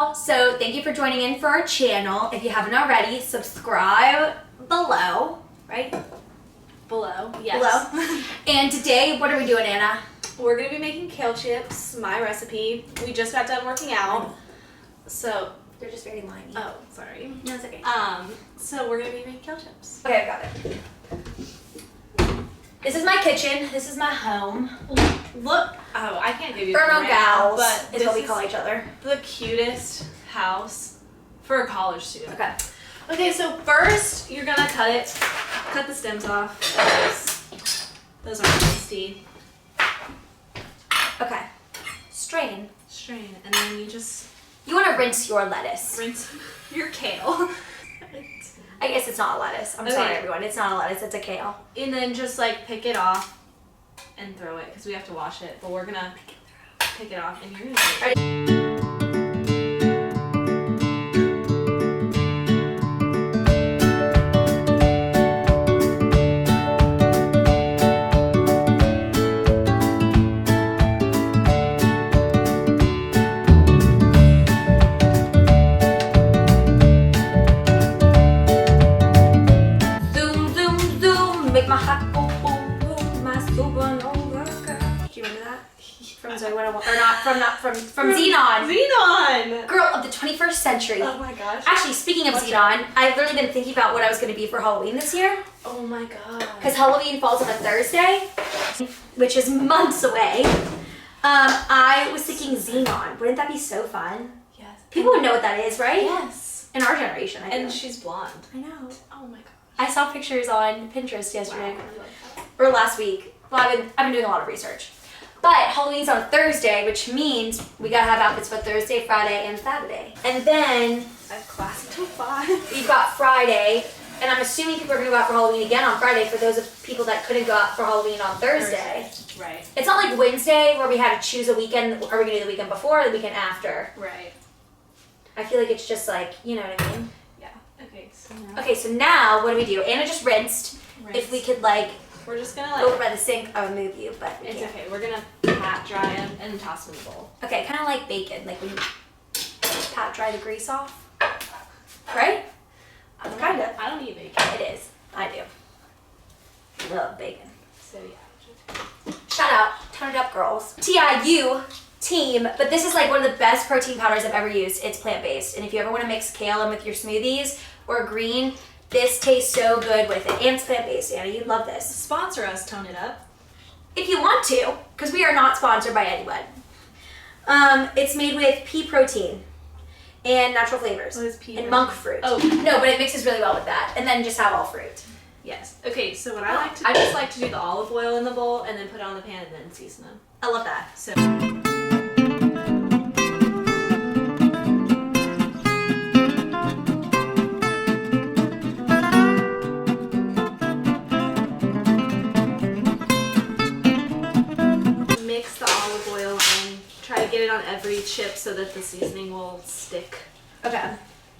So thank you for joining in for our channel. If you haven't already, subscribe below, right? Below, yes. Below. And today, what are we doing, Anna? We're going to be making kale chips, my recipe. We just got done working out, so... They're just very liney. Oh, sorry. No, it's okay. So we're going to be making kale chips. Okay, I got it. This is my kitchen. This is my home. Look, oh, I can't give you Burno right gals, now, but is what we call each other. The cutest house for a college student. Okay. Okay, so first you're gonna cut the stems off. Those aren't tasty. Okay. Strain. And then You want to rinse your lettuce. rinse your kale. I guess it's not a lettuce. I'm sorry, everyone. It's not a lettuce. It's a kale. And then just like pick it off and throw it because we have to wash it. But we're gonna pick it off and you're gonna do it. From Xenon. Xenon! Girl of the 21st century. Oh my gosh. Actually, speaking of Xenon, I've really been thinking about what I was going to be for Halloween this year. Oh my god. Because Halloween falls on a Thursday, which is months away. I was thinking Xenon. Wouldn't that be so fun? Yes. People would know what that is, right? Yes. In our generation, I think. And she's blonde. I know. Oh my god. I saw pictures on Pinterest yesterday. Wow, I like that. Or last week. Well, I've been doing a lot of research. But Halloween's on Thursday, which means we gotta have outfits for Thursday, Friday, and Saturday. And then I have class until 5. we've got Friday, and I'm assuming people are gonna go out for Halloween again on Friday for those of people that couldn't go out for Halloween on Thursday. Right. It's not like Wednesday where we had to choose a weekend. Are we gonna do the weekend before or the weekend after? Right. I feel like it's just like, you know what I mean? Yeah. Okay, So now what do we do? Anna just rinsed. If we could like we're just gonna over by the sink, I would move you, but we it's can't. okay. We're gonna pat dry them and toss them in the bowl. Okay, kind of like bacon, like when you pat dry the grease off, right? Kind of. I don't eat bacon. It is. I do. Love bacon. So yeah. Shout out, Turn It Up Girls. TIU team, but this is like one of the best protein powders I've ever used. It's plant-based, and if you ever want to mix kale in with your smoothies or green, this tastes so good with it. And it's plant-based, Anna. You'd love this. Sponsor us, Tone It Up. If you want to, because we are not sponsored by anyone. It's made with pea protein and natural flavors. What is pea and protein? monk fruit. Oh. No, but it mixes really well with that. And then just have all fruit. Yes. Okay, so what I just like to do the olive oil in the bowl and then put it on the pan and then season them. I love that. So mix the olive oil and try to get it on every chip so that the seasoning will stick. Okay,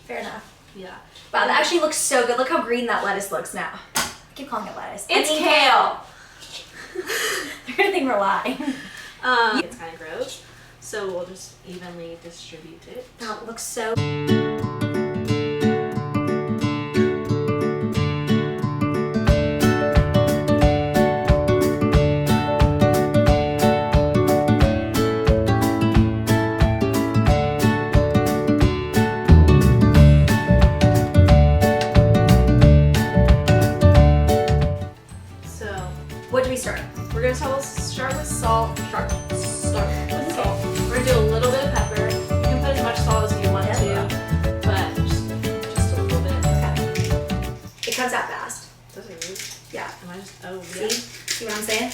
fair enough. Yeah. Wow, that actually looks so good. Look how green that lettuce looks now. I keep calling it lettuce. It's kale. They're gonna think we're lying. It's kind of gross, so we'll just evenly distribute it. Oh, it looks so. What do we start? We're gonna start with salt. Start with salt. We're gonna do a little bit of pepper. You can put as much salt as you want to, but just a little bit. Okay. It comes out fast. Does it really? Yeah. Am I just? Oh, See? yeah. See what I'm saying?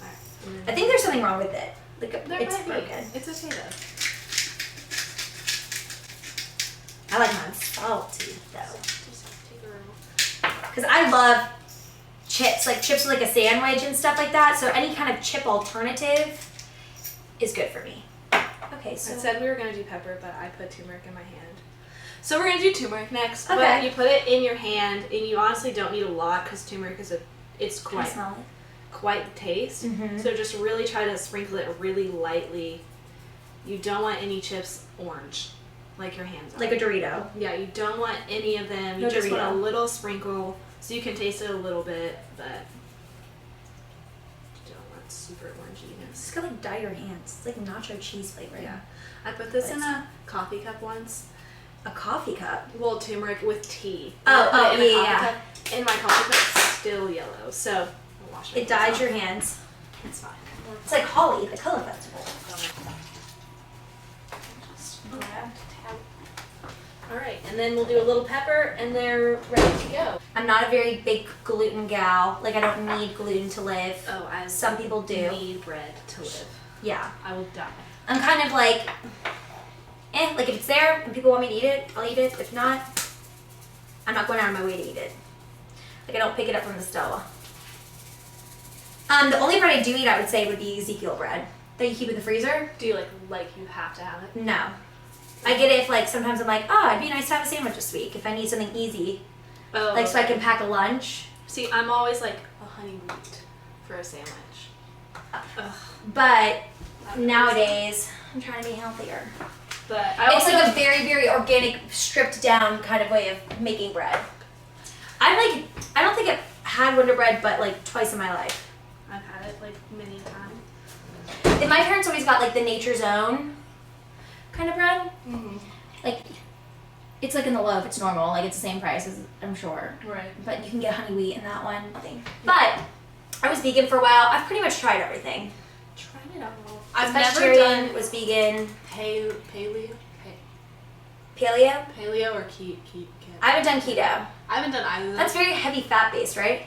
Alright. I think there's something wrong with it. Like There it's might be. broken. It's okay though. I like mine salty though, Just take a roll. because I love chips, like chips with like a sandwich and stuff like that. So any kind of chip alternative is good for me. Okay, so I said we were gonna do pepper, but I put turmeric in my hand. So we're gonna do turmeric next. Okay. But you put it in your hand, and you honestly don't need a lot because turmeric is it's Can I quite smell it? quite the taste. Mhm. So just really try to sprinkle it really lightly You don't want any chips orange, like your hands are. Like a Dorito. Yeah, you don't want any of them. No You just Dorito. want a little sprinkle so you can taste it a little bit, but you don't want super oranginess. It's got like dye your hands. It's like nacho cheese flavor. Yeah. I put this in a coffee cup once. A coffee cup. Well, turmeric with tea. Oh, I put it in a yeah. coffee cup, and my coffee cup's still yellow, so I'll wash It dyes your hands. It's fine. It's like Holly, the color festival. All right, and then we'll do a little pepper, and they're ready to go. I'm not a very big gluten gal. Like I don't need gluten to live. Oh, I Some people do. need bread to live. Yeah. I will die. I'm kind of like, like if it's there and people want me to eat it, I'll eat it. If not, I'm not going out of my way to eat it. Like I don't pick it up from the stove. The only bread I do eat, I would say, would be Ezekiel bread that you keep in the freezer. Do you like you have to have it? No. I get it if like sometimes I'm like, oh, it'd be nice to have a sandwich this week if I need something easy. Oh. Like so I can pack a lunch. See, I'm always like a honey wheat for a sandwich. Ugh. But nowadays, I'm trying to be healthier. But I It's also like a very, very organic, stripped down kind of way of making bread. I don't think I've had Wonder Bread but like twice in my life. I've had it like many times. And my parents always got like the Nature's Own kind of bread. Mm-hmm. Like, it's like in the loaf, it's normal, like it's the same price as I'm sure. Right. But you can get honey wheat in that one thing. But I was vegan for a while. I've pretty much tried everything. Tried it all. I've never Vegetarian, done was vegan. paleo or keto. I haven't done keto. I haven't done either of That's those. very heavy fat based, right?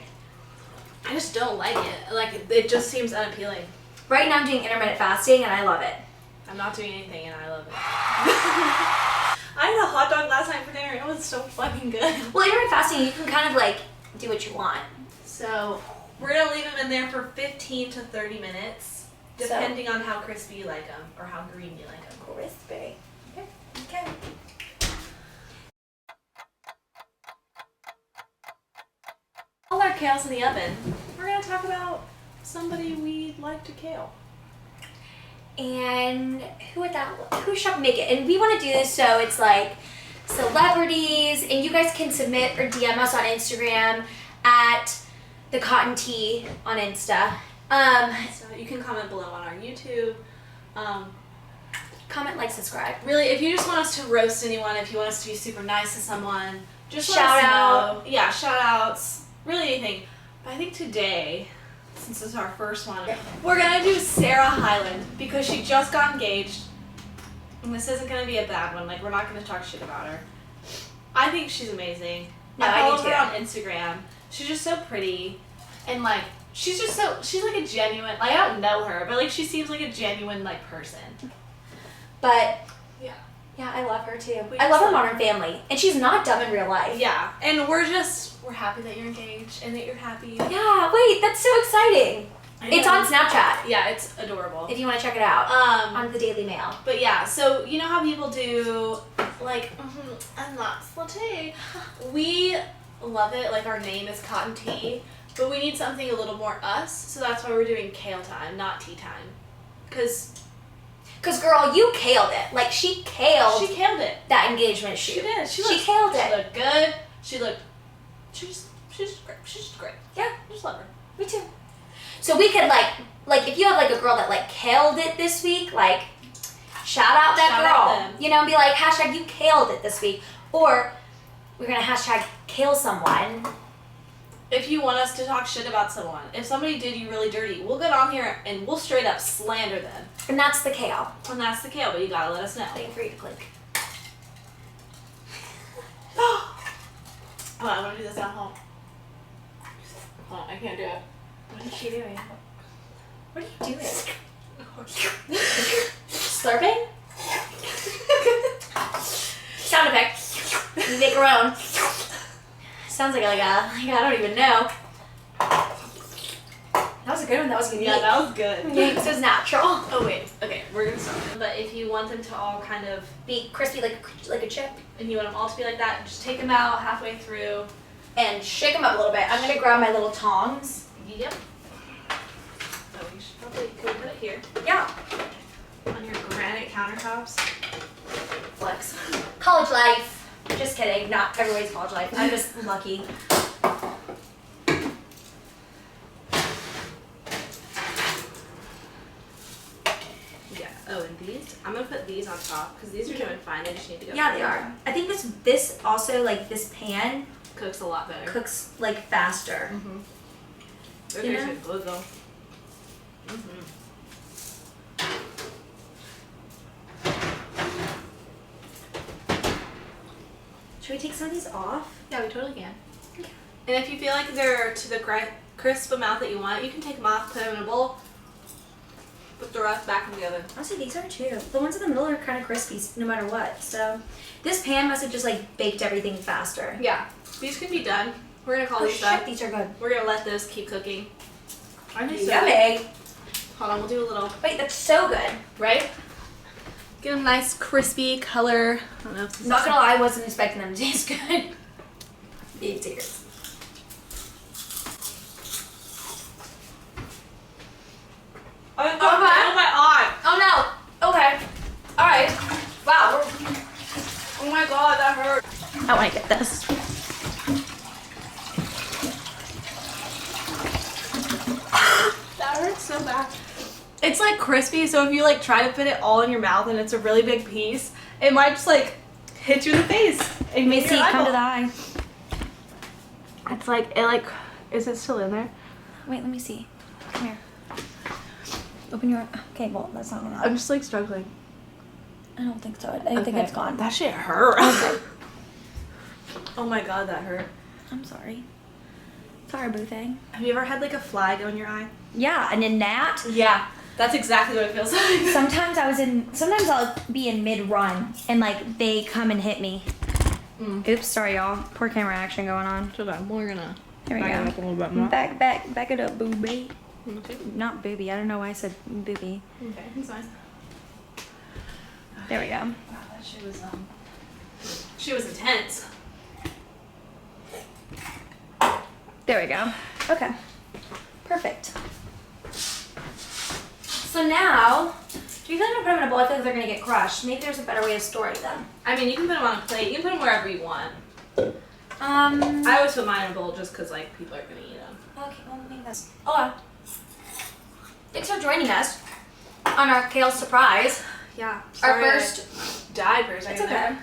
I just don't like it. Like it just seems unappealing. Right now I'm doing intermittent fasting and I love it. I'm not doing anything and I love it. I had a hot dog last night for dinner and it was so fucking good. Well, intermittent fasting, you can kind of like do what you want. So we're gonna leave them in there for 15 to 30 minutes, depending on how crispy you like them or how green you like them. Crispy. Okay. While our kale's in the oven, we're gonna talk about somebody we'd like to kale. And who should make it? And we want to do this so it's like celebrities, and you guys can submit or DM us on Instagram at the Cotton Tea on Insta. So you can comment below on our YouTube. Comment, like, subscribe. Really, if you just want us to roast anyone, if you want us to be super nice to someone, just let Shout us out. know. Yeah, shout outs. Really anything. But I think today, since this is our first one, we're gonna do Sarah Hyland because she just got engaged. And this isn't gonna be a bad one. Like, we're not gonna talk shit about her. I think she's amazing. No, I follow do her too. on Instagram. She's just so pretty. And like, she's like a genuine, like, I don't know her, but like, she seems like a genuine, like, person. But Yeah. yeah, I love her too. We I just love her love Modern Family, and she's not dumb in real life. Yeah, and we're happy that you're engaged and that you're happy. Yeah, wait, that's so exciting. It's on Snapchat Yeah, it's adorable. if you want to check it out. On the Daily Mail. But yeah, so you know how people do like, I'm not slutty. We love it. Like our name is Cotton Tea, but we need something a little more us. So that's why we're doing kale time, not tea time. Cause Girl, you killed it. Like she killed it. that engagement shoot. She did. She looked- killed She it. looked good. She's great. She's just great. Yeah, I just love her. me too. So we could like if you have like a girl that like killed it this week, like shout out that Shout out girl. them. You know, and be like hashtag you killed it this week, or we're gonna hashtag Kale Someone. If you want us to talk shit about someone, if somebody did you really dirty, we'll get on here and we'll straight up slander them. And that's the Kale. And that's the kale, but you gotta let us know. Wait for you to click. Oh, I wanna do this at home. Hold on, I can't do it. What is she doing? What are you doing? Slurping? Sound effect. You make your own. Sounds like I don't even know. That was a good one. That was unique. Yeah, that was good. Unique. So it's natural. Oh wait, okay, we're gonna start. But if you want them to all kind of, Be crispy like a chip. and you want them all to be like that, just take them out halfway through. And shake them up a little bit. I'm gonna grab my little tongs. Yep. So we should probably, can we put it here? Yeah. on your granite countertops. Flex. College life. Just kidding. Not everybody's college life. I'm just lucky. Yeah. Oh, and these? I'm gonna put these on top because these are doing fine. They just need to go. Yeah, they are. I think this also, like, this pan Cooks a lot better. cooks, like, faster. Mm-hmm. You know? They're good though. Mm-hmm. Should we take some of these off? Yeah, we totally can. Okay. And if you feel like they're to the crisp amount that you want, you can take them off, put them in a bowl, put the rest back in the oven. Honestly, these are too. The ones in the middle are kind of crispy no matter what. So this pan must have just, like, baked everything faster. Yeah, these can be done. We're gonna call Oh these shit, up. these are good. We're gonna let those keep cooking. I'm just Yummy. Hold on, we'll do a little. Wait, that's so good. Right? Get them nice crispy color. I don't know. If Not gonna lie, I wasn't expecting them to taste good. Big tears. Oh my eye. Oh no. Okay. All right. Wow. Oh my god, that hurt. I want to get this. That hurts so bad. It's like crispy, so if you like try to fit it all in your mouth and it's a really big piece, it might just like hit you in the face and make Missy, your come to the eyeball. eye. It's like, it like, is it still in there? Wait, let me see. Come here. Open your. Okay, well, that's not gonna. I'm just like struggling. I don't think so. I think it's gone. That shit hurt. Okay. Oh my god, that hurt. I'm sorry. Sorry, boo thing. Have you ever had like a fly go in your eye? Yeah, and in that, Yeah, that's exactly what it feels like. sometimes I'll be in mid-run and, like, they come and hit me. Oops, sorry, y'all. Poor camera action going on. So then we're gonna There we back it go. up a little bit more. Back it up, booby. Okay. Not booby. I don't know why I said booby. Okay, it's fine. There we go. Wow, that shit was intense. There we go. Okay. Perfect. So now, do you feel like I'm gonna put them in a bowl? I feel like they're gonna get crushed. Maybe there's a better way of storing them. I mean, you can put them on a plate. You can put them wherever you want. I I always put mine in a bowl just because like people are gonna eat them. Okay, well, maybe that's. Oh, thanks for joining us on our Kale surprise. Yeah. Our first. Died for a second. It's okay.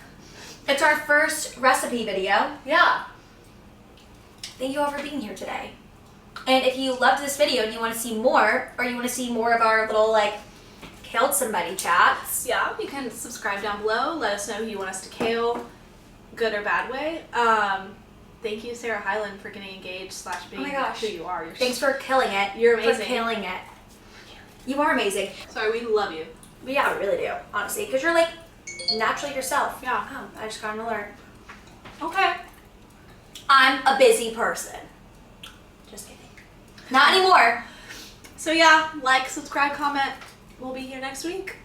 It's our first recipe video. Yeah. Thank you all for being here today. And if you loved this video and you want to see more, or you want to see more of our little, like, Kaled Somebody chats. Yeah, you can subscribe down below. Let us know who you want us to kale, good or bad way. Thank you, Sarah Hyland, for getting engaged / being Oh my gosh. who you are. Thanks for killing it. You're amazing. For killing it. You are amazing. Sorry, we love you. But yeah, we really do, honestly. Because you're, like, naturally yourself. Yeah. Oh, I just got an alert. Okay. I'm a busy person. Just kidding. Not anymore. So yeah, like, subscribe, comment. We'll be here next week.